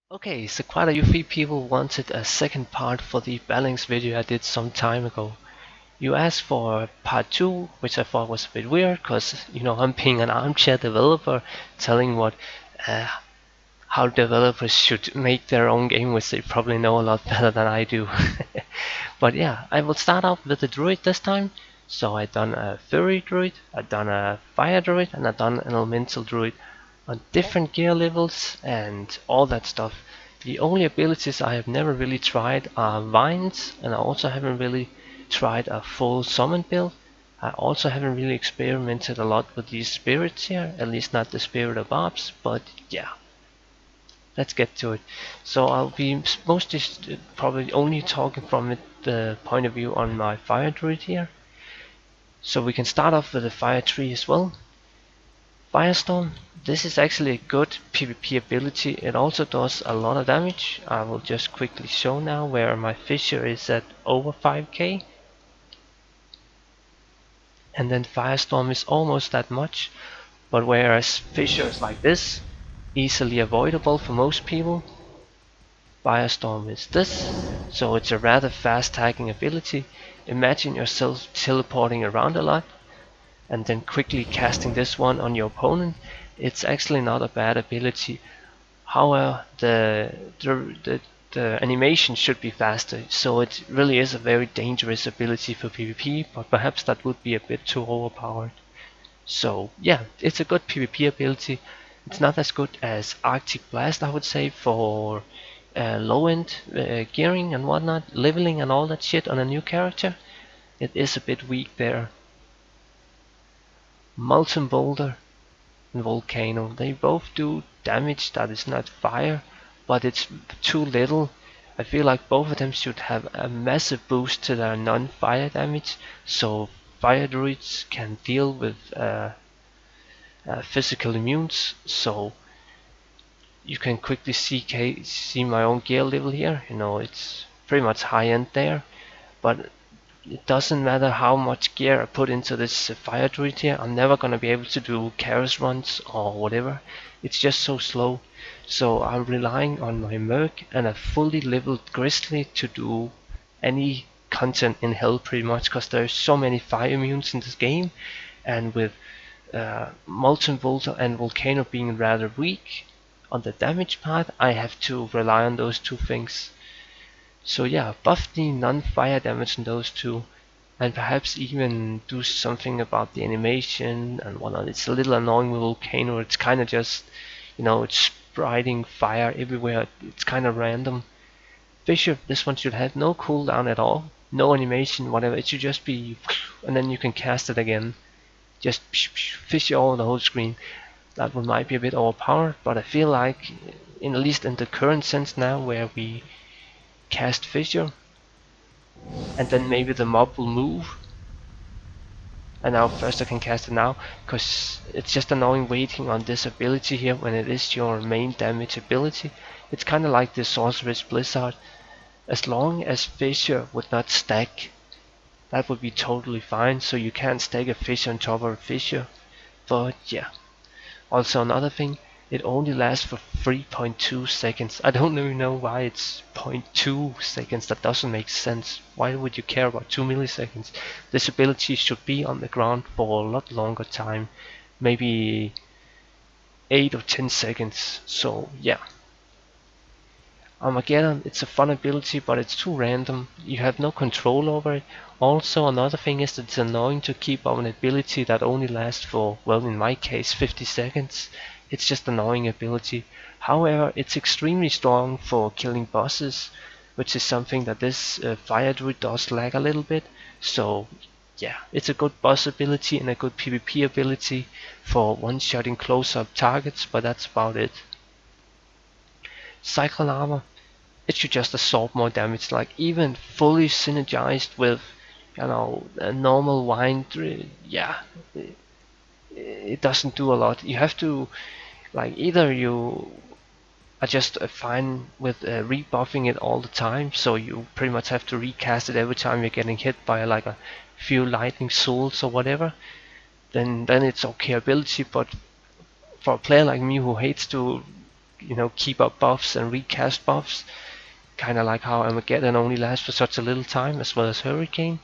Okay, so quite a few people wanted a second part for the balance video I did some time ago. You asked for part 2, which I thought was a bit weird, because, I'm being an armchair developer telling uh, how developers should make their own game, which they probably know a lot better than I do. But yeah, I will start off with the Druid this time. So I done a Furry Druid, I done a Fire Druid, and I done an Elemental Druid on different gear levels and all that stuff. The only abilities I have never really tried are Vines, and I also haven't really tried a full summon build. I also haven't really experimented a lot with these spirits here, at least not the spirit of Bobs, but yeah, let's get to it. So I'll be mostly probably only talking from the point of view on my Fire Druid here. So we can start off with the Fire Tree as well. Firestorm, this is actually a good PvP ability. It also does a lot of damage. I will just quickly show now where my Fissure is at over 5k. And then Firestorm is almost that much. But whereas Fissure is like this, easily avoidable for most people, Firestorm is this. So it's a rather fast tagging ability. Imagine yourself teleporting around a lot and then quickly casting this one on your opponent. It's actually not a bad ability. However, the animation should be faster, so it really is a very dangerous ability for PvP, but perhaps that would be a bit too overpowered. So yeah, it's a good PvP ability. It's not as good as Arctic Blast, I would say, for low-end gearing and whatnot, leveling and all that shit on a new character. It is a bit weak there. Molten Boulder and Volcano, they both do damage that is not fire, but it's too little. I feel like both of them should have a massive boost to their non-fire damage, so fire druids can deal with physical immunes. So you can quickly see my own gear level here. It's pretty much high end there, but it doesn't matter how much gear I put into this fire druid here, I'm never gonna be able to do Chaos runs or whatever. It's just so slow. So I'm relying on my Merc and a fully leveled Grizzly to do any content in hell pretty much, because there's so many fire immunes in this game, and with Molten Volta and Volcano being rather weak on the damage part, I have to rely on those two things. So yeah, buff the non-fire damage in those two, and perhaps even do something about the animation and whatnot. It's a little annoying with Volcano. It's kind of just, it's spriting fire everywhere. It's kind of random. Fissure, this one should have no cooldown at all, no animation, whatever. It should just be, and then you can cast it again. Just fissure all the whole screen. That one might be a bit overpowered, but I feel like, at least in the current sense now, where we cast Fissure, and then maybe the mob will move. And now first I can cast it now, because it's just annoying waiting on this ability here when it is your main damage ability. It's kind of like the Sorceress Blizzard. As long as Fissure would not stack, that would be totally fine, so you can't stack a Fissure on top of a Fissure. But yeah. Also another thing, it only lasts for 3.2 seconds. I don't even know why it's 0.2 seconds. That doesn't make sense. Why would you care about 2 milliseconds? This ability should be on the ground for a lot longer time. Maybe 8 or 10 seconds. So yeah. Armageddon, it's a fun ability, but it's too random. You have no control over it. Also, another thing is that it's annoying to keep up an ability that only lasts for, well, in my case, 50 seconds. It's just annoying ability. However, it's extremely strong for killing bosses, which is something that this Fire Druid does lag a little bit. So yeah, it's a good boss ability and a good PvP ability for one-shotting close-up targets, but that's about it. Cyclone Armor, it should just absorb more damage, like even fully synergized with, a normal wine, yeah, it doesn't do a lot. You have to, like, either you are just fine with rebuffing it all the time, so you pretty much have to recast it every time you're getting hit by like a few lightning souls or whatever, then it's okay ability, but for a player like me who hates to keep up buffs and recast buffs, kind of like how Armageddon only lasts for such a little time, as well as Hurricane.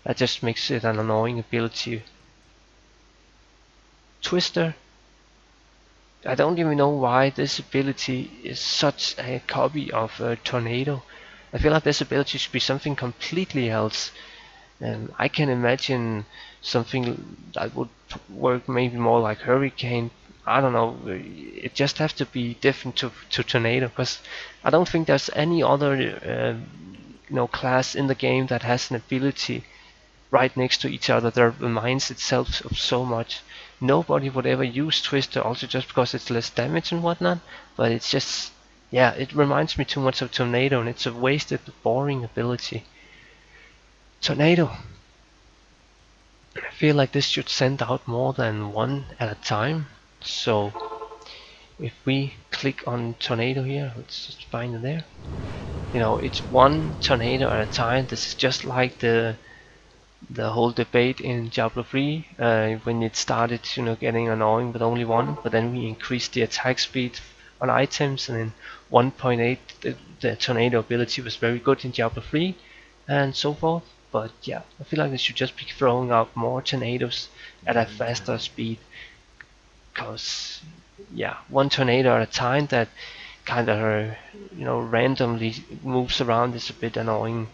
That just makes it an annoying ability. Twister, I don't even know why this ability is such a copy of Tornado. I feel like this ability should be something completely else. I can imagine something that would work maybe more like Hurricane. I don't know. It just has to be different to Tornado, because I don't think there's any other class in the game that has an ability right next to each other that reminds itself of so much. Nobody would ever use Twister, also just because it's less damage and whatnot. But it's just, yeah, it reminds me too much of Tornado, and it's a wasted, boring ability. Tornado. I feel like this should send out more than one at a time. So if we click on Tornado here, let's just find it there. It's one tornado at a time. This is just like the whole debate in Diablo 3 when it started, getting annoying with only one. But then we increased the attack speed on items, and in 1.8 the tornado ability was very good in Diablo 3, and so forth. But yeah, I feel like they should just be throwing out more tornadoes at a faster speed, because yeah, one tornado at a time that kind of randomly moves around is a bit annoying.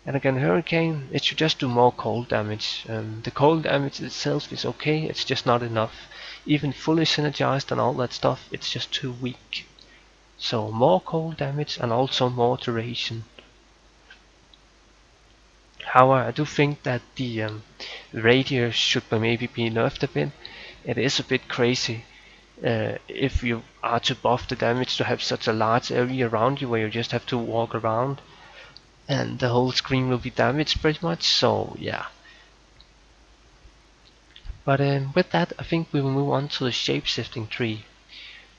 And again, Hurricane, it should just do more cold damage. The cold damage itself is okay, it's just not enough. Even fully synergized and all that stuff, it's just too weak. So more cold damage and also more duration. However, I do think that the radius should maybe be nerfed a bit. It is a bit crazy if you are to buff the damage to have such a large area around you where you just have to walk around and the whole screen will be damaged pretty much. So yeah. But with that, I think we will move on to the shape-shifting tree.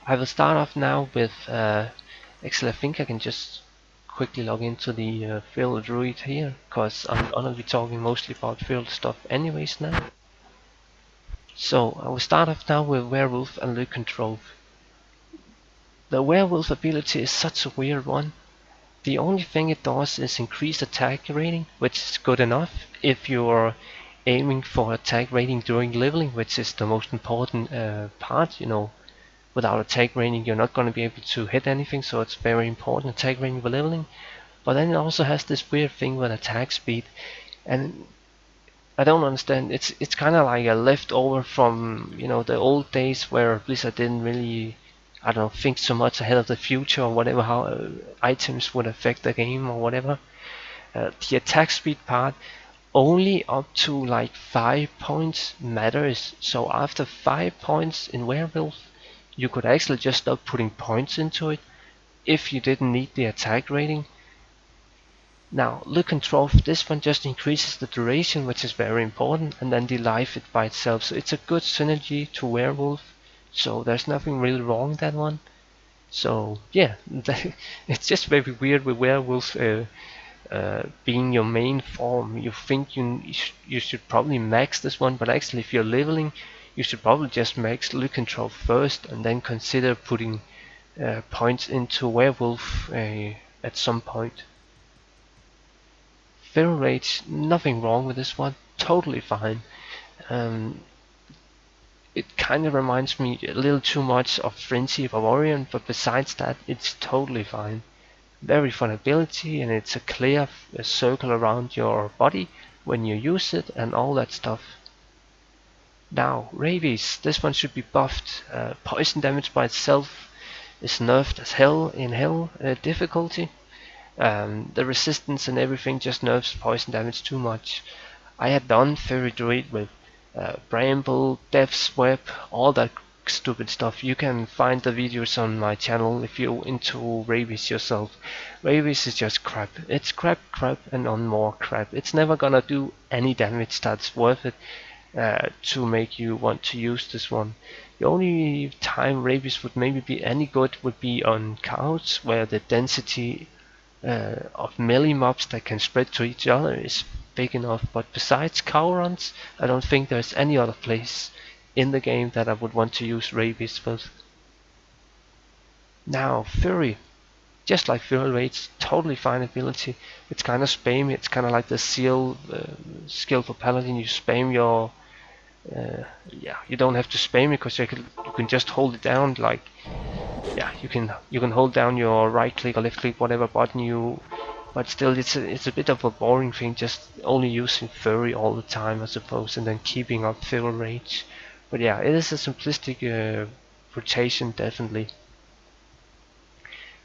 I will start off now with actually I think I can just quickly log into the field Druid here, because I'm gonna be talking mostly about field stuff anyways now. So I will start off now with Werewolf and Lycanthrope. The Werewolf ability is such a weird one. The only thing it does is increase attack rating, which is good enough if you're aiming for attack rating during leveling, which is the most important part. Without attack rating you're not going to be able to hit anything, so it's very important attack rating for leveling. But then it also has this weird thing with attack speed, and I don't understand. It's kind of like a leftover from the old days where Blizzard didn't really, I don't know, think so much ahead of the future or whatever, how items would affect the game or whatever. The attack speed part, only up to like 5 points matters. So after 5 points in Werewolf, you could actually just stop putting points into it if you didn't need the attack rating. Now, Lycanthrope, this one just increases the duration, which is very important, and then the life it by itself. So it's a good synergy to Werewolf. So there's nothing really wrong with that one. So yeah, it's just very weird with Werewolf being your main form. You think you should probably max this one, but actually if you're leveling, you should probably just max Lycanthrope first and then consider putting points into Werewolf at some point. Feral Rage, nothing wrong with this one, totally fine. It kind of reminds me a little too much of Frenzy of Orion, but besides that, it's totally fine. Very fun ability, and it's a clear circle around your body when you use it and all that stuff. Now, Rabies, this one should be buffed. Poison damage by itself is nerfed as hell in hell difficulty. The resistance and everything just nerfs poison damage too much. I had done Fairy Druid with Bramble, Death's Web, all that stupid stuff. You can find the videos on my channel if you're into Rabies yourself. Rabies is just crap. It's crap, and on more crap. It's never gonna do any damage that's worth it to make you want to use this one. The only time Rabies would maybe be any good would be on cows, where the density of melee mobs that can spread to each other is big enough. But besides cow runs, I don't think there's any other place in the game that I would want to use Rabies with. Now Fury, just like Fury Rage, totally fine ability. It's kind of spammy. It's kind of like the seal skill for Paladin. You spam your yeah, you don't have to spam it because you can just hold it down. Like yeah, you can hold down your right click or left click, whatever button you. But still, it's a bit of a boring thing, just only using Fury all the time, I suppose, and then keeping up Fury Rage. But yeah, it is a simplistic rotation, definitely.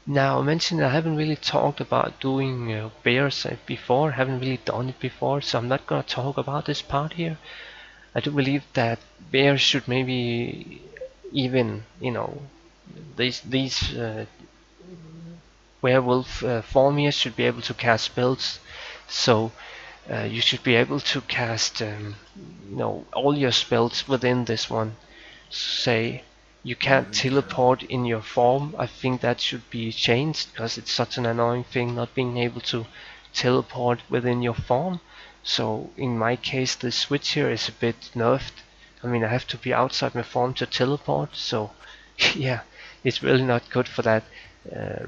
Now, I mentioned I haven't really talked about doing bears before, haven't really done it before, so I'm not gonna talk about this part here. I do believe that bears should maybe even, these werewolf form here should be able to cast spells. So you should be able to cast, all your spells within this one. Say you can't teleport in your form. I think that should be changed because it's such an annoying thing not being able to teleport within your form. So in my case, the switch here is a bit nerfed. I mean, I have to be outside my form to teleport. So yeah, it's really not good for that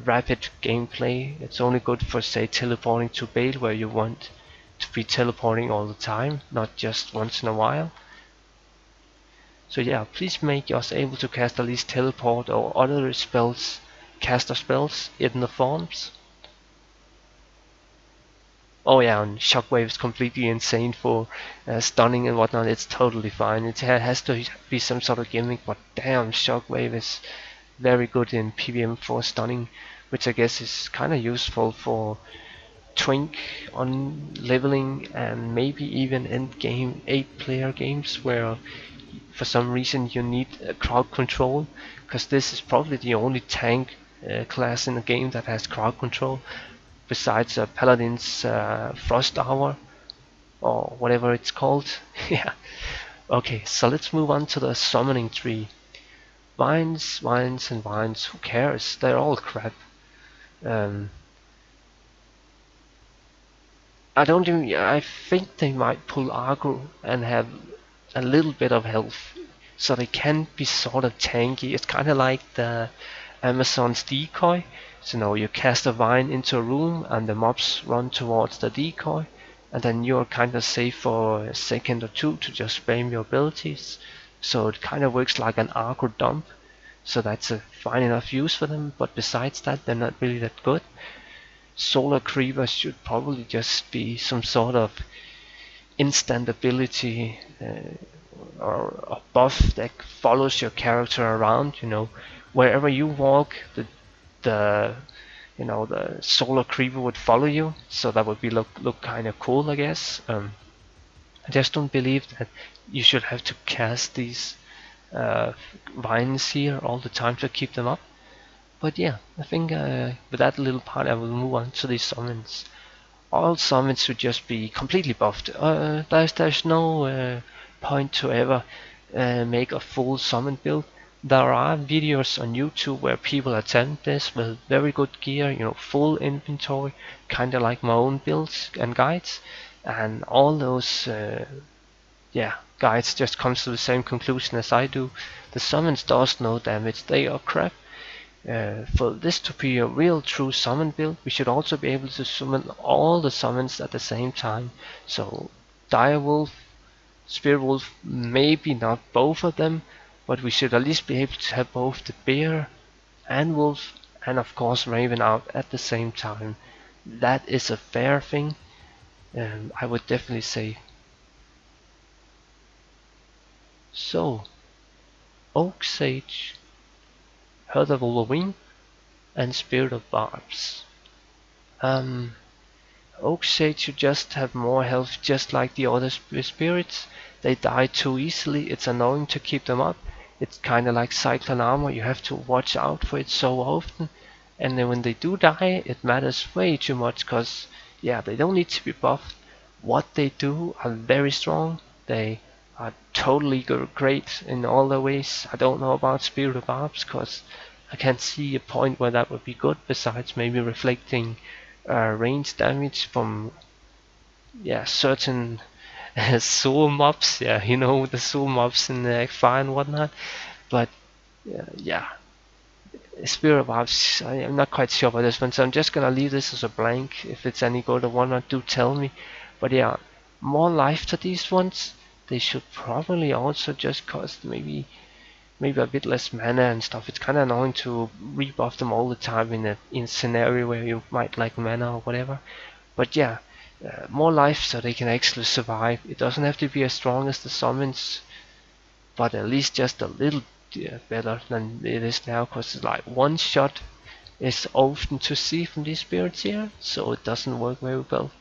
rapid gameplay. It's only good for, say, teleporting to Bale where you want to be teleporting all the time, not just once in a while. So yeah, please make us able to cast at least teleport or other spells, caster spells in the forms. Oh yeah, and Shockwave is completely insane for stunning and whatnot. It's totally fine. It has to be some sort of gimmick, but damn, Shockwave is very good in PvM for stunning, which I guess is kind of useful for twink on leveling and maybe even end game 8-player games where for some reason you need crowd control, because this is probably the only tank class in the game that has crowd control besides Paladin's Frost Hour or whatever it's called. Yeah. Okay, so let's move on to the summoning tree. Vines, vines, and vines. Who cares? They're all crap. Um, I don't even. I think they might pull aggro and have a little bit of health, so they can be sort of tanky. It's kind of like the Amazon's decoy. So now you cast a vine into a room and the mobs run towards the decoy, and then you're kind of safe for a second or two to just spam your abilities. So it kind of works like an aggro dump. So that's a fine enough use for them, but besides that, they're not really that good. Solar Creeper should probably just be some sort of instant ability or a buff that follows your character around. Wherever you walk, the the solar creeper would follow you, so that would be look kind of cool, I guess. I just don't believe that you should have to cast these vines here all the time to keep them up. But yeah, I think with that little part, I will move on to the summons. All summons should just be completely buffed. There's no point to ever make a full summon build. There are videos on YouTube where people attempt this with very good gear, full inventory, kind of like my own builds and guides, and all those guides just comes to the same conclusion as I do. The summons does no damage, they are crap. For this to be a real true summon build, we should also be able to summon all the summons at the same time. So Direwolf, Spirit Wolf, maybe not both of them, but we should at least be able to have both the Bear and Wolf and of course Raven out at the same time. That is a fair thing, I would definitely say. So, Oak Sage, Heart of Wolverine, and Spirit of Barbs. Oak Sage should just have more health, just like the other spirits. They die too easily, it's annoying to keep them up. It's kinda like Cyclone Armor, you have to watch out for it so often. And then when they do die, it matters way too much, cause yeah, they don't need to be buffed. What they do are very strong. They are totally great in all their ways. I don't know about Spirit of Barbs, cause I can't see a point where that would be good, besides maybe reflecting range damage from certain soul mobs. Yeah, the soul mobs in the fire and whatnot. But yeah, Spirit Vibes, I'm not quite sure about this one, so I'm just gonna leave this as a blank. If it's any good or whatnot, do tell me. But yeah, more life to these ones. They should probably also just cost maybe a bit less mana and stuff. It's kind of annoying to rebuff them all the time in a scenario where you might lack mana or whatever. But yeah, more life so they can actually survive. It doesn't have to be as strong as the summons, but at least just a little better than it is now, because like one shot is often to see from these spirits here, so it doesn't work very well.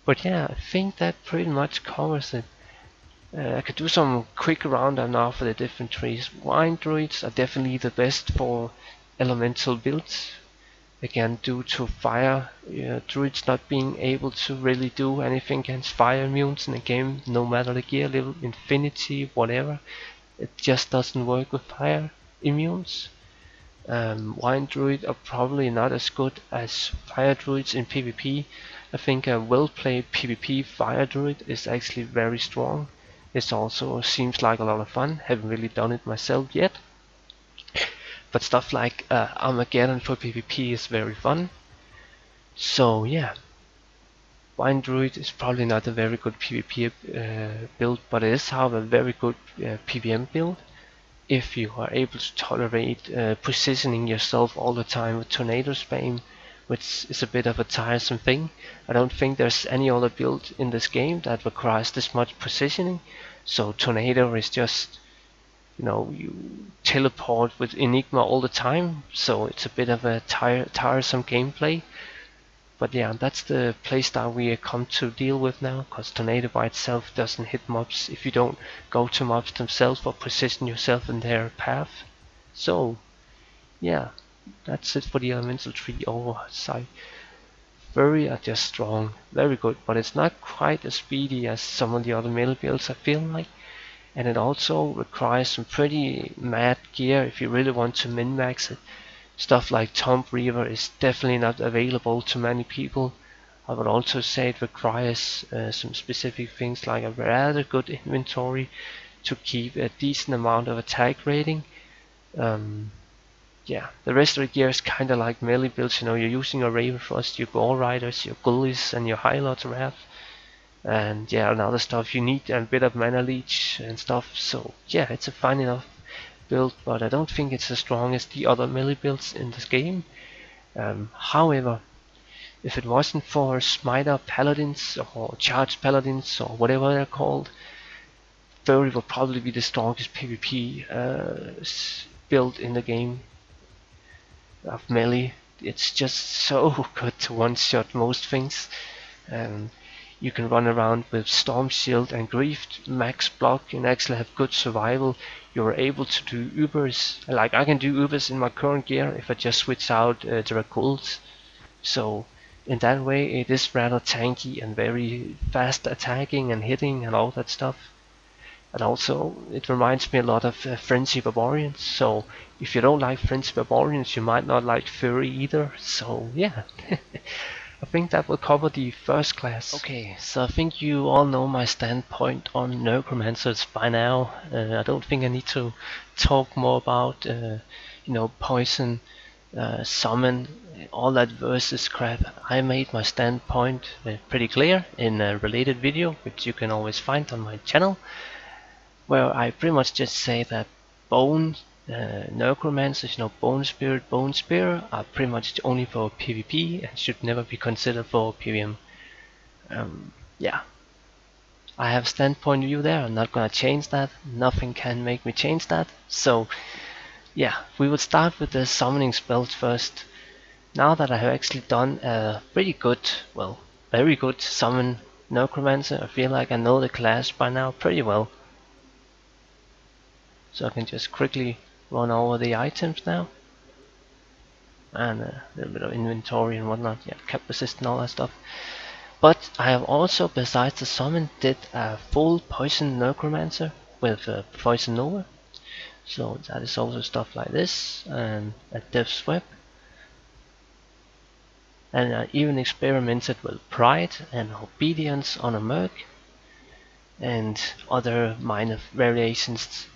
But yeah, I think that pretty much covers it. I could do some quick roundup now for the different trees. Wine Druids are definitely the best for elemental builds. Again, due to fire, Druids not being able to really do anything against fire immunes in the game, no matter the gear level, infinity, whatever. It just doesn't work with fire immunes. Wine Druid are probably not as good as Fire Druids in PvP. I think a well-played PvP Fire Druid is actually very strong. It also seems like a lot of fun. Haven't really done it myself yet. But stuff like Armageddon for PvP is very fun. So yeah, Wine Druid is probably not a very good PvP build, but it is however a very good PvM build. If you are able to tolerate positioning yourself all the time with tornado spam, which is a bit of a tiresome thing. I don't think there's any other build in this game that requires this much positioning. So tornado is just, you teleport with Enigma all the time, so it's a bit of a tiresome gameplay. But yeah, that's the playstyle we come to deal with now, because Tornado by itself doesn't hit mobs if you don't go to mobs themselves or position yourself in their path. So yeah, that's it for the elemental tree oversight. Furry are just strong, very good, but it's not quite as speedy as some of the other melee builds I feel like. And it also requires some pretty mad gear if you really want to min-max it. Stuff like Tomb Reaver is definitely not available to many people. I would also say it requires some specific things like a rather good inventory to keep a decent amount of attack rating. Yeah, the rest of the gear is kind of like melee builds. You're using your Ravenfrost, your Gore Riders, your Gullies, and your High Lord's Wrath. And yeah, and other stuff. You need a bit of mana leech and stuff. So yeah, it's a fine enough build, but I don't think it's as strong as the other melee builds in this game. However, if it wasn't for Smiter Paladins or Charged Paladins or whatever they're called, Furry will probably be the strongest PvP build in the game of melee. It's just so good to one-shot most things. You can run around with Storm Shield and Grief max block and actually have good survival. You're able to do Ubers, like I can do Ubers in my current gear if I just switch out Dragul's. So in that way it is rather tanky and very fast attacking and hitting and all that stuff. And also it reminds me a lot of Frenzy Barbarians, so if you don't like Frenzy Barbarians you might not like Fury either, so yeah. I think that will cover the first class. Okay, so I think you all know my standpoint on Necromancers by now. I don't think I need to talk more about, poison, summon, all that versus crap. I made my standpoint pretty clear in a related video, which you can always find on my channel, where I pretty much just say that bone Necromancers, Bone Spirit, Bone Spear are pretty much only for PvP and should never be considered for PvM. Yeah, I have a standpoint of view there. I'm not gonna change that. Nothing can make me change that. So yeah, we will start with the summoning spells first. Now that I have actually done a pretty good, well, very good summon Necromancer, I feel like I know the class by now pretty well. So I can just quickly run over the items now. And a little bit of inventory and whatnot. Yeah, cap resist and all that stuff. But I have also, besides the summon, did a full poison Necromancer with Poison Nova. So that is also stuff like this, and a Death's Web. And I even experimented with Pride and Obedience on a Merc, and other minor variations.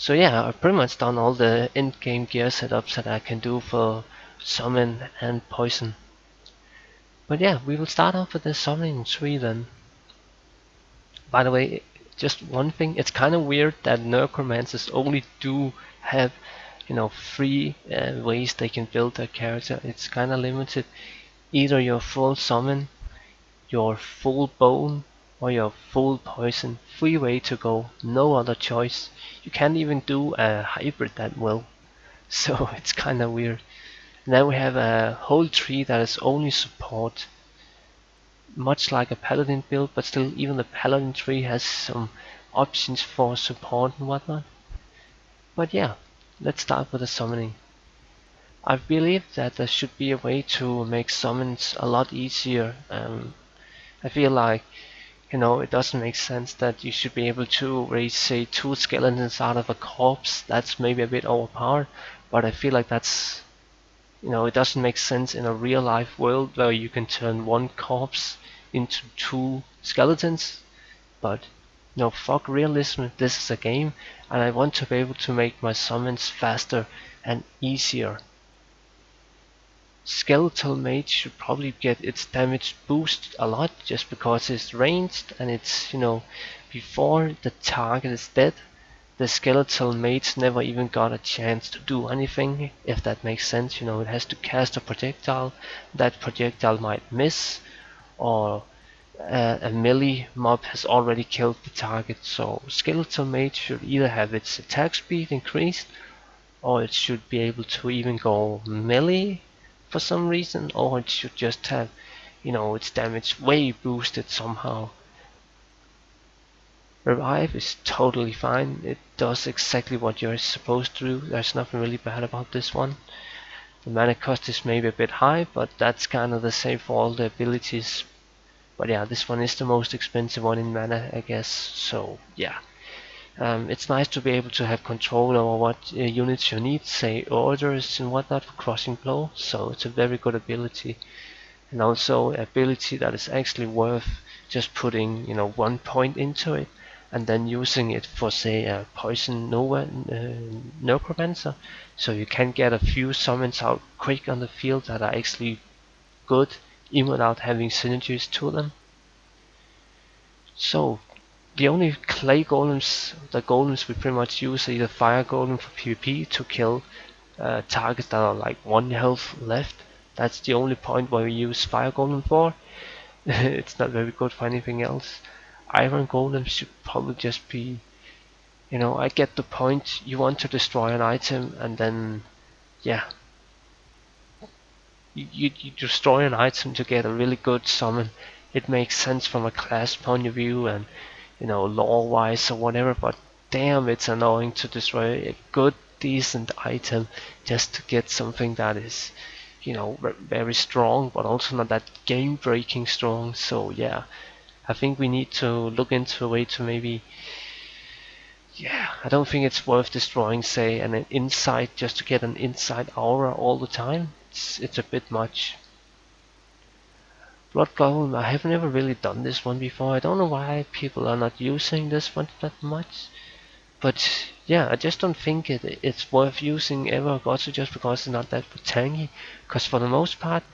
So yeah, I've pretty much done all the in-game gear setups that I can do for summon and poison. But yeah, we will start off with the summoning tree then. By the way, just one thing, it's kind of weird that Necromancers only do have, 3 ways they can build their character. It's kind of limited. Either your full summon, your full bone, or your full poison. 3 way to go, no other choice. You can't even do a hybrid that well. So it's kind of weird. Then we have a whole tree that is only support, much like a paladin build, but still even the paladin tree has some options for support and whatnot. But yeah, let's start with the summoning. I believe that there should be a way to make summons a lot easier. I feel like, it doesn't make sense that you should be able to raise, say, 2 skeletons out of a corpse. That's maybe a bit overpowered, but I feel like that's, it doesn't make sense in a real life world where you can turn 1 corpse into 2 skeletons. But no, fuck realism. This is a game, and I want to be able to make my summons faster and easier. Skeletal Mage should probably get its damage boosted a lot just because it's ranged and it's, before the target is dead, the Skeletal Mage never even got a chance to do anything, if that makes sense. It has to cast a projectile, that projectile might miss, or a melee mob has already killed the target. So Skeletal Mage should either have its attack speed increased, or it should be able to even go melee for some reason, or it should just have, its damage way boosted somehow. Revive is totally fine. It does exactly what you're supposed to do. There's nothing really bad about this one. The mana cost is maybe a bit high, but that's kind of the same for all the abilities. But yeah, this one is the most expensive one in mana, I guess. So yeah. It's nice to be able to have control over what units you need, say orders and whatnot for crossing blow, so it's a very good ability. And also an ability that is actually worth just putting 1 point into it and then using it for, say, a poison Nova Necromancer, so you can get a few summons out quick on the field that are actually good even without having synergies to them. So the only clay golems, the golems we pretty much use are either fire golem for PvP to kill targets that are like 1 health left. That's the only point where we use fire golem for. It's not very good for anything else. Iron golems should probably just be, I get the point. You want to destroy an item and then, yeah, you destroy an item to get a really good summon. It makes sense from a class point of view and, lore wise or whatever, but damn, it's annoying to destroy a good, decent item just to get something that is, very strong, but also not that game breaking strong. So yeah, I think we need to look into a way to maybe, yeah, I don't think it's worth destroying, say, an insight just to get an insight aura all the time. It's a bit much. Blood Golem, I have never really done this one before. I don't know why people are not using this one that much. But yeah, I just don't think it's worth using ever, also just because it's not that tanky. Because for the most part,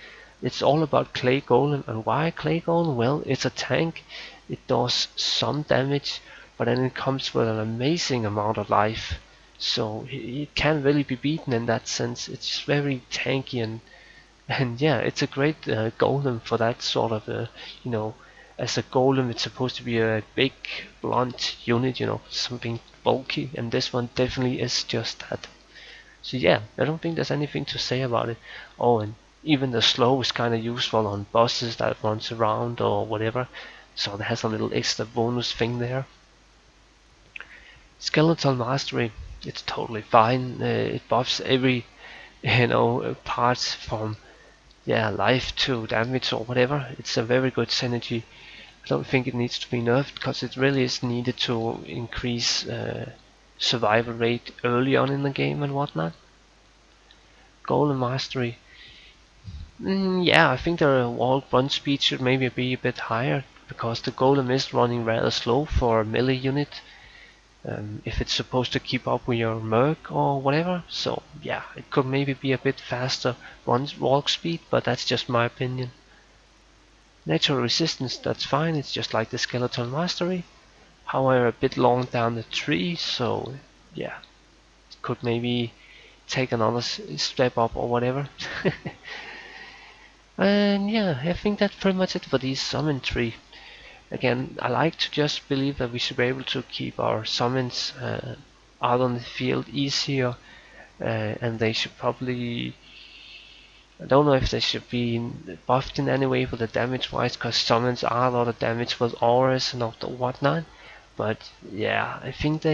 it's all about Clay Golem. And why Clay Golem? Well, it's a tank. It does some damage, but then it comes with an amazing amount of life. So it can't really be beaten in that sense. It's very tanky and yeah, it's a great golem for that sort of as a golem it's supposed to be a big blunt unit, something bulky, and this one definitely is just that. So yeah, I don't think there's anything to say about it. Oh, and even the slow is kind of useful on bosses that runs around or whatever, so it has a little extra bonus thing there. Skeletal Mastery, it's totally fine. It buffs every parts from life to damage or whatever. It's a very good synergy. I don't think it needs to be nerfed because it really is needed to increase survival rate early on in the game and whatnot. Golem Mastery. Yeah, I think the wall run speed should maybe be a bit higher because the golem is running rather slow for a melee unit. if it's supposed to keep up with your merc or whatever. So yeah, it could maybe be a bit faster walk speed, but that's just my opinion. Natural resistance, that's fine, it's just like the skeleton mastery. However, a bit long down the tree, so yeah, it could maybe take another step up or whatever. And yeah, I think that's pretty much it for these summon tree. Again, I like to just believe that we should be able to keep our summons out on the field easier, and they should probably, I don't know if they should be buffed in any way for the damage wise, because summons are a lot of damage with auras and whatnot. But yeah, I think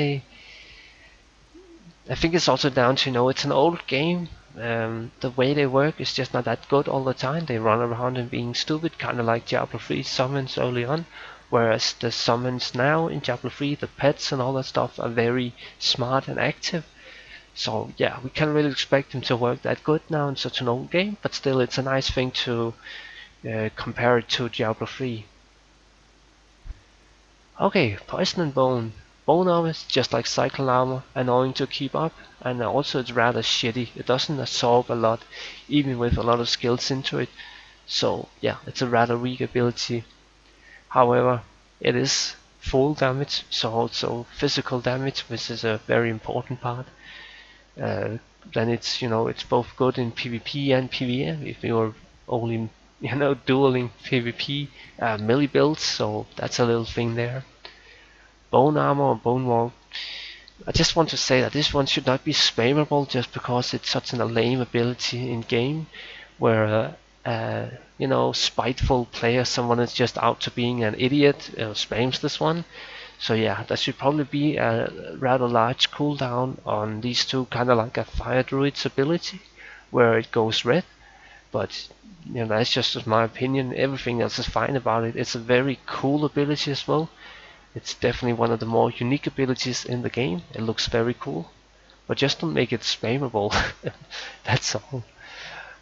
it's also down to, it's an old game. The way they work is just not that good all the time. They run around and being stupid, kind of like Diablo 3 summons early on. Whereas the summons now in Diablo 3, the pets and all that stuff, are very smart and active. So yeah, we can't really expect them to work that good now in such an old game. But still, it's a nice thing to compare it to Diablo 3. Okay, Poison and Bone. Bone armor is just like cycle armor, annoying to keep up, and also it's rather shitty. It doesn't absorb a lot, even with a lot of skills into it. So yeah, it's a rather weak ability. However, it is full damage, so also physical damage, which is a very important part. Then it's both good in PvP and PvM if you're only dueling PvP melee builds. So that's a little thing there. Bone armor or bone wall. I just want to say that this one should not be spammable just because it's such a lame ability in game, where spiteful player, someone is just out to being an idiot, spams this one. So yeah, there should probably be a rather large cooldown on these two, kind of like a fire druid's ability, where it goes red. But that's just my opinion. Everything else is fine about it. It's a very cool ability as well. It's definitely one of the more unique abilities in the game. It looks very cool, but just don't make it spammable. That's all.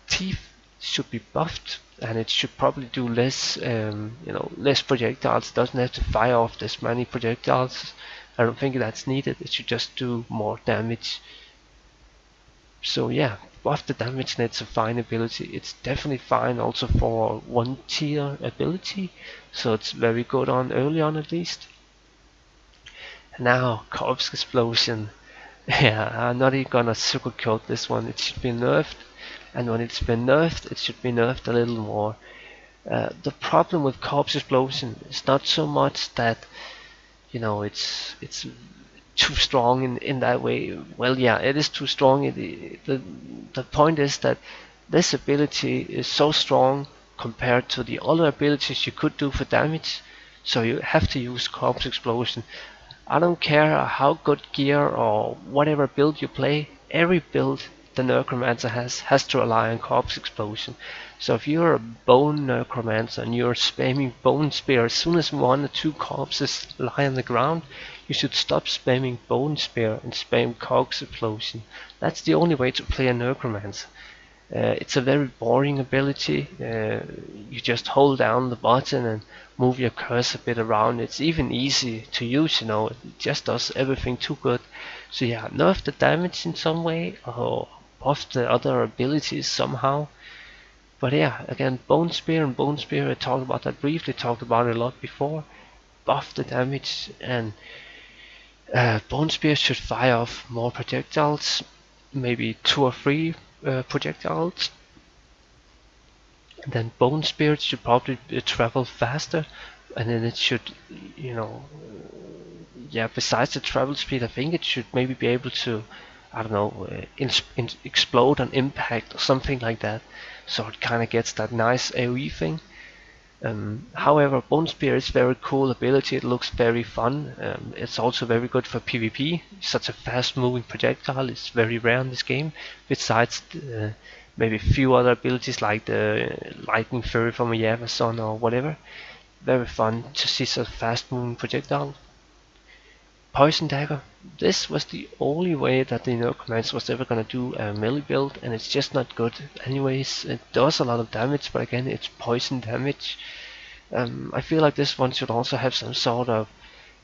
Teeth should be buffed, and it should probably do less, less projectiles. It doesn't have to fire off this many projectiles. I don't think that's needed. It should just do more damage. So yeah, buff the damage, and it's a fine ability. It's definitely fine also for 1 tier ability, so it's very good on early on at least. Now, Corpse Explosion. Yeah, I'm not even gonna sugarcoat this one. It should be nerfed, and when it's been nerfed, it should be nerfed a little more. The problem with Corpse Explosion is not so much that it's too strong in that way. Well, yeah, it is too strong. The point is that this ability is so strong compared to the other abilities you could do for damage, so you have to use Corpse Explosion. I don't care how good gear or whatever build you play, every build the Necromancer has to rely on Corpse Explosion. So if you're a Bone Necromancer and you're spamming Bone Spear, as soon as 1 or 2 corpses lie on the ground, you should stop spamming Bone Spear and spam Corpse Explosion. That's the only way to play a Necromancer. It's a very boring ability. You just hold down the button and move your cursor a bit around. It's even easy to use, it just does everything too good. So yeah, nerf the damage in some way, or buff the other abilities somehow. But yeah, again, Bone Spear and Bone Spear, I talked about that briefly, talked about it a lot before. Buff the damage, and Bone Spear should fire off more projectiles, maybe 2 or 3 projectiles. And then Bone Spirit should probably travel faster, and then it should, besides the travel speed, I think it should maybe be able to, I don't know, explode on impact or something like that, so it kind of gets that nice AoE thing. However, Bone Spear is very cool ability. It looks very fun. It's also very good for PvP. Such a fast-moving projectile is very rare in this game. Besides maybe a few other abilities like the Lightning Fury from a Yavason or whatever. Very fun to see such a fast-moving projectile. Poison Dagger. This was the only way that the Necromancer was ever gonna do a melee build, and it's just not good. Anyways, it does a lot of damage, but again, it's poison damage. I feel like this one should also have some sort of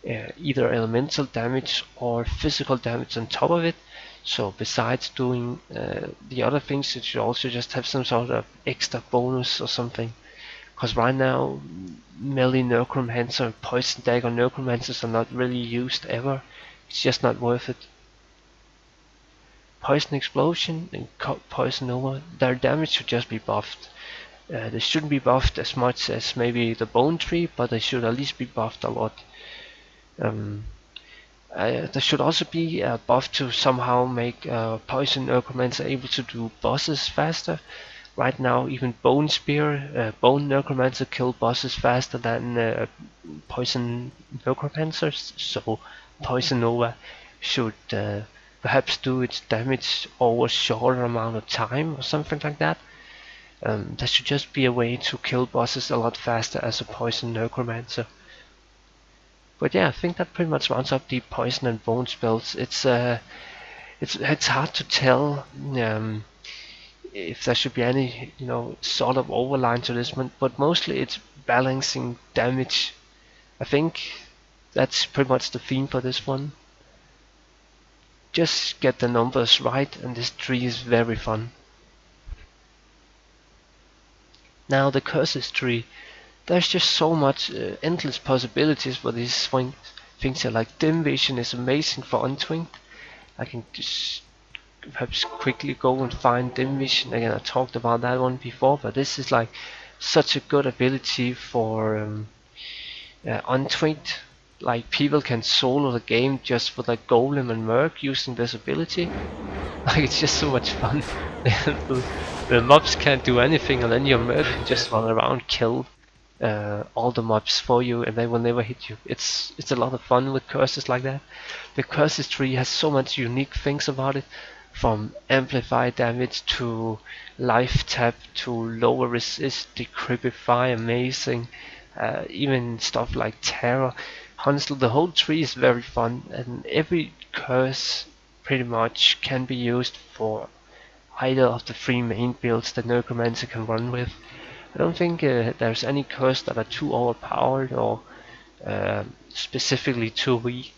either elemental damage or physical damage on top of it. So besides doing the other things, it should also just have some sort of extra bonus or something. Because right now, melee Necromancer and Poison Dagger Necromancers are not really used ever. It's just not worth it. Poison Explosion and Poison Nova, their damage should just be buffed. They shouldn't be buffed as much as maybe the Bone Tree, but they should at least be buffed a lot. There should also be a buff to somehow make Poison Necromancer able to do bosses faster. Right now, even Bone Spear, Bone Necromancer kill bosses faster than Poison Necromancers, so Poison Nova should perhaps do its damage over a shorter amount of time or something like that. There should just be a way to kill bosses a lot faster as a Poison Necromancer. But yeah, I think that pretty much rounds up the Poison and Bone spells. It's hard to tell if there should be any, sort of overline to this one, but mostly it's balancing damage. I think that's pretty much the theme for this one. Just get the numbers right, and this tree is very fun. Now the curses tree, there's just so much endless possibilities for these things here. Like dim vision is amazing for untwinked. I can just perhaps quickly go and find dim vision again. I talked about that one before, but this is like such a good ability for untwinked. Like people can solo the game just for the golem and merc using this ability. Like it's just so much fun. The mobs can't do anything, and then your merc can just run around, kill all the mobs for you, and they will never hit you. It's a lot of fun with curses like that. The curses tree has so much unique things about it, from amplify damage to life tap to lower resist, decrypify, amazing, even stuff like terror. Honestly, the whole tree is very fun, and every curse pretty much can be used for either of the three main builds that Necromancer can run with. I don't think there's any curse that are too overpowered or specifically too weak.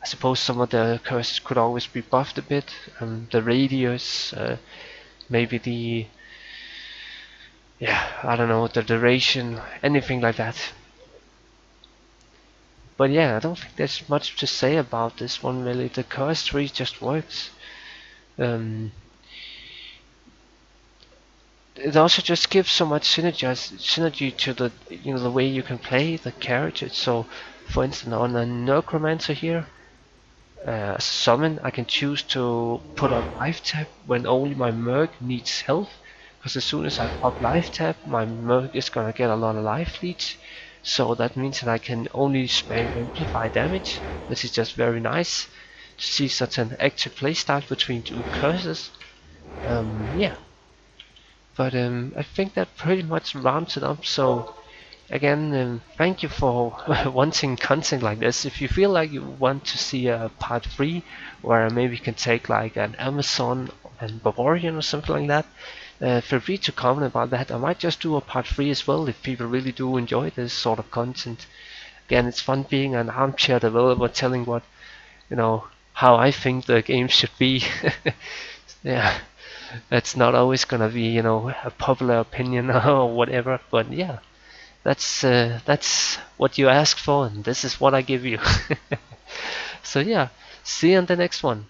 I suppose some of the curses could always be buffed a bit. The radius, maybe I don't know, the duration, anything like that. But yeah, I don't think there's much to say about this one really. The curse tree just works. It also just gives so much synergy to the the way you can play the character. So, for instance, on a Necromancer here, as a summon, I can choose to put on life tap when only my merc needs health. Because as soon as I pop life tap, my merc is gonna get a lot of life leech. So that means that I can only spam amplify damage, which is just very nice to see such an active playstyle between two curses. Yeah. But I think that pretty much rounds it up. So again, thank you for wanting content like this. If you feel like you want to see a part 3 where I maybe can take like an Amazon and Bavarian or something like that, feel free to comment about that. I might just do a part 3 as well if people really do enjoy this sort of content. Again, it's fun being an armchair developer telling what, how I think the game should be. Yeah. That's not always gonna be, a popular opinion or whatever, but yeah, that's what you asked for, and this is what I give you. So yeah, see you on the next one.